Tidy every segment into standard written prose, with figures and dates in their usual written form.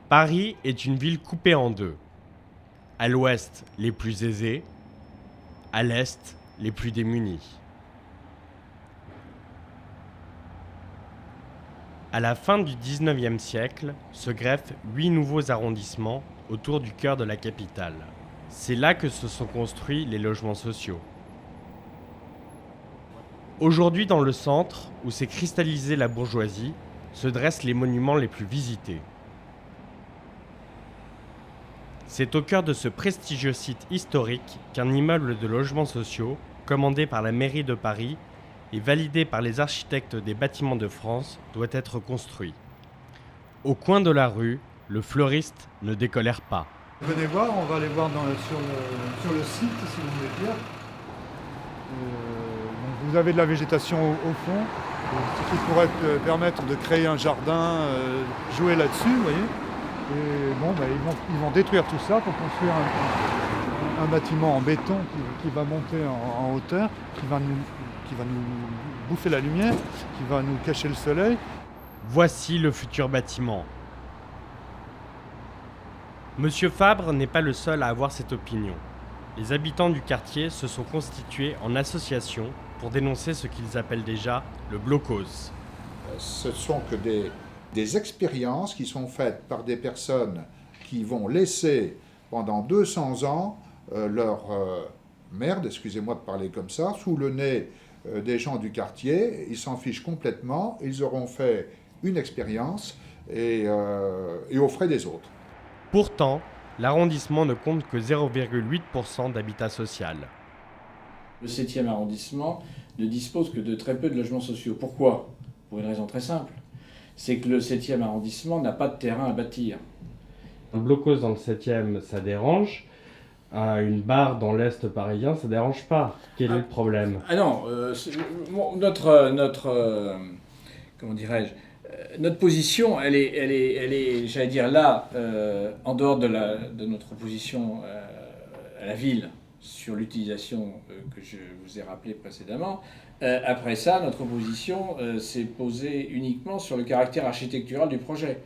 Paris est une ville coupée en deux. À l'ouest, les plus aisés, à l'est, les plus démunis. À la fin du XIXe siècle, se greffent 8 nouveaux arrondissements autour du cœur de la capitale. C'est là que se sont construits les logements sociaux. Aujourd'hui, dans le centre, où s'est cristallisée la bourgeoisie, se dressent les monuments les plus visités. C'est au cœur de ce prestigieux site historique qu'un immeuble de logements sociaux, commandé par la mairie de Paris et validé par les architectes des Bâtiments de France, doit être construit. Au coin de la rue, le fleuriste ne décolère pas. Venez voir, on va aller voir sur le site, si vous voulez dire. Donc vous avez de la végétation au fond, ce qui pourrait permettre de créer un jardin, jouer là-dessus, vous voyez. Et bon, ils vont détruire tout ça pour construire un bâtiment en béton qui va monter en hauteur, qui va nous bouffer la lumière, qui va nous cacher le soleil. Voici le futur bâtiment. Monsieur Fabre n'est pas le seul à avoir cette opinion. Les habitants du quartier se sont constitués en association pour dénoncer ce qu'ils appellent déjà le blocos. Ce sont que des expériences qui sont faites par des personnes qui vont laisser pendant 200 ans leur merde, excusez-moi de parler comme ça, sous le nez des gens du quartier. Ils s'en fichent complètement, ils auront fait une expérience et aux frais des autres. Pourtant, l'arrondissement ne compte que 0,8% d'habitat social. Le 7e arrondissement ne dispose que de très peu de logements sociaux. Pourquoi ? Pour une raison très simple. C'est que le 7e arrondissement n'a pas de terrain à bâtir. Un blocos dans le 7e, ça dérange. Une barre dans l'Est parisien, ça dérange pas. Quel est le problème ? Ah non, comment dirais-je, notre position, elle est, j'allais dire là, en dehors de notre opposition à la ville sur l'utilisation que je vous ai rappelé précédemment. Après ça, notre opposition s'est posée uniquement sur le caractère architectural du projet.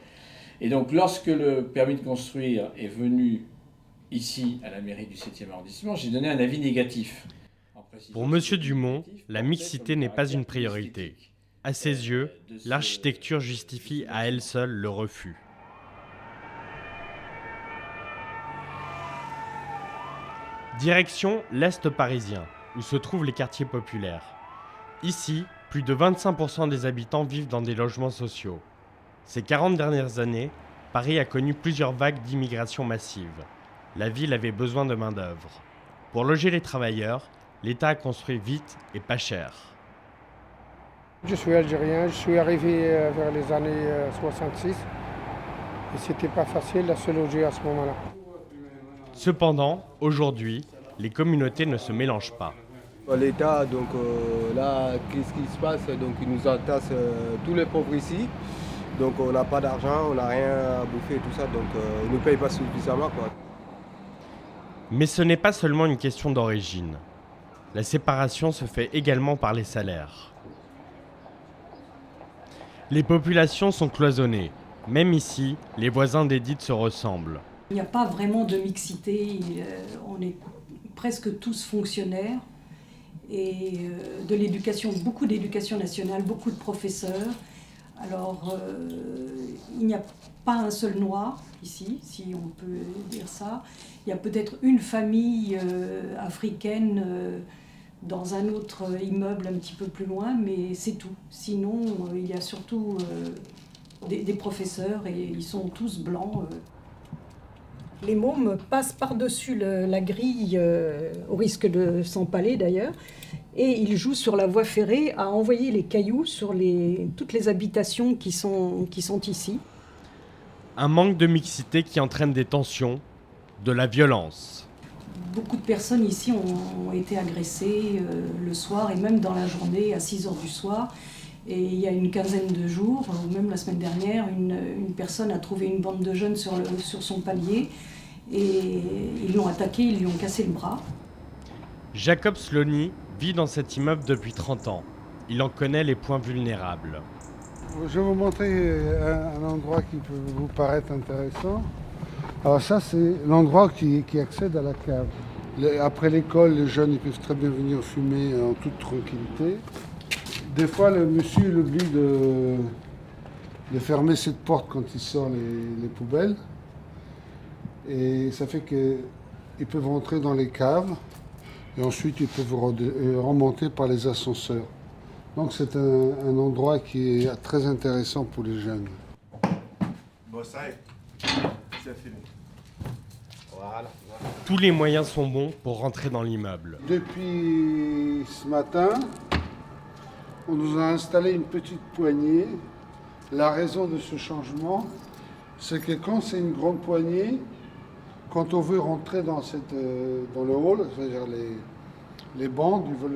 Et donc, lorsque le permis de construire est venu ici, à la mairie du 7e arrondissement, j'ai donné un avis négatif. Pour M. Dumont, la mixité n'est pas une priorité. À ses yeux, l'architecture justifie à elle seule le refus. Direction l'Est parisien, où se trouvent les quartiers populaires. Ici, plus de 25% des habitants vivent dans des logements sociaux. Ces 40 dernières années, Paris a connu plusieurs vagues d'immigration massive. La ville avait besoin de main-d'œuvre. Pour loger les travailleurs, l'État a construit vite et pas cher. Je suis algérien, je suis arrivé vers les années 66 et c'était pas facile de se loger à ce moment-là. Cependant, aujourd'hui, les communautés ne se mélangent pas. L'État, donc là, qu'est-ce qui se passe? Donc ils nous entassent tous les pauvres ici. Donc on n'a pas d'argent, on n'a rien à bouffer et tout ça, donc ils ne nous payent pas suffisamment, quoi. Mais ce n'est pas seulement une question d'origine. La séparation se fait également par les salaires. Les populations sont cloisonnées. Même ici, les voisins d'Edith se ressemblent. Il n'y a pas vraiment de mixité, on est presque tous fonctionnaires. Et de l'éducation, beaucoup d'éducation nationale, beaucoup de professeurs. Alors, il n'y a pas un seul noir ici, si on peut dire ça. Il y a peut-être une famille africaine dans un autre immeuble un petit peu plus loin, mais c'est tout. Sinon, il y a surtout des professeurs et ils sont tous blancs. Les mômes passent par-dessus la grille, au risque de s'empaler d'ailleurs, et ils jouent sur la voie ferrée à envoyer les cailloux sur toutes les habitations qui sont ici. Un manque de mixité qui entraîne des tensions, de la violence. Beaucoup de personnes ici ont été agressées le soir et même dans la journée à 6h du soir. Et il y a une quinzaine de jours, ou même la semaine dernière, une personne a trouvé une bande de jeunes sur son palier et ils l'ont attaqué, ils lui ont cassé le bras. Jacob Slony vit dans cet immeuble depuis 30 ans. Il en connaît les points vulnérables. Je vais vous montrer un endroit qui peut vous paraître intéressant. Alors ça, c'est l'endroit qui accède à la cave. Après l'école, les jeunes ils peuvent très bien venir fumer en toute tranquillité. Des fois, le monsieur il oublie de fermer cette porte quand il sort les poubelles. Et ça fait qu'ils peuvent rentrer dans les caves et ensuite ils peuvent remonter par les ascenseurs. Donc c'est un endroit qui est très intéressant pour les jeunes. Bon, ça y est, c'est fini. Voilà. Tous les moyens sont bons pour rentrer dans l'immeuble. Depuis ce matin, on nous a installé une petite poignée. La raison de ce changement, c'est que quand c'est une grande poignée, quand on veut rentrer dans le hall, c'est-à-dire les bancs du vol,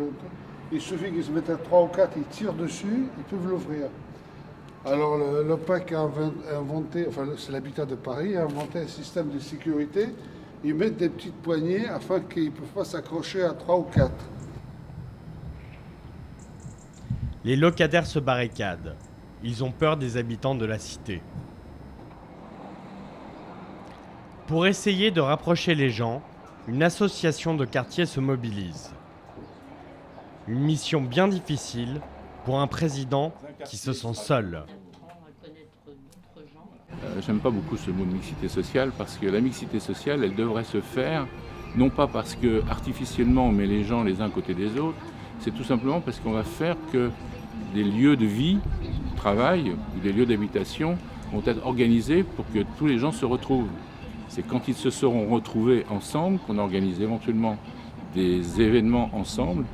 il suffit qu'ils se mettent à 3 ou 4, ils tirent dessus, ils peuvent l'ouvrir. Alors l'OPAC a inventé, enfin c'est l'habitat de Paris, a inventé un système de sécurité. Ils mettent des petites poignées afin qu'ils ne peuvent pas s'accrocher à 3 ou 4. Les locataires se barricadent. Ils ont peur des habitants de la cité. Pour essayer de rapprocher les gens, une association de quartier se mobilise. Une mission bien difficile pour un président qui se sent seul. J'aime pas beaucoup ce mot de mixité sociale parce que la mixité sociale, elle devrait se faire, non pas parce que artificiellement on met les gens les uns à côté des autres, c'est tout simplement parce qu'on va faire que des lieux de vie, de travail ou des lieux d'habitation vont être organisés pour que tous les gens se retrouvent. C'est quand ils se seront retrouvés ensemble qu'on organise éventuellement des événements ensemble,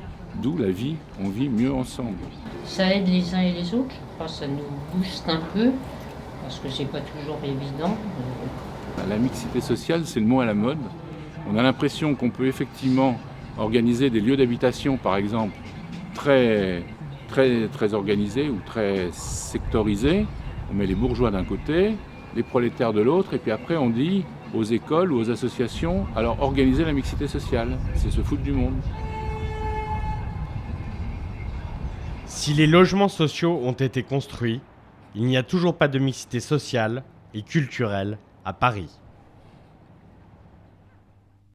d'où la vie, on vit mieux ensemble. Ça aide les uns et les autres, je crois que ça nous booste un peu, parce que c'est pas toujours évident. La mixité sociale, c'est le mot à la mode. On a l'impression qu'on peut effectivement organiser des lieux d'habitation, par exemple, très organisés ou très sectorisés. On met les bourgeois d'un côté, les prolétaires de l'autre, et puis après on dit aux écoles ou aux associations, alors organisez la mixité sociale, c'est se foutre du monde. Si les logements sociaux ont été construits, il n'y a toujours pas de mixité sociale et culturelle à Paris.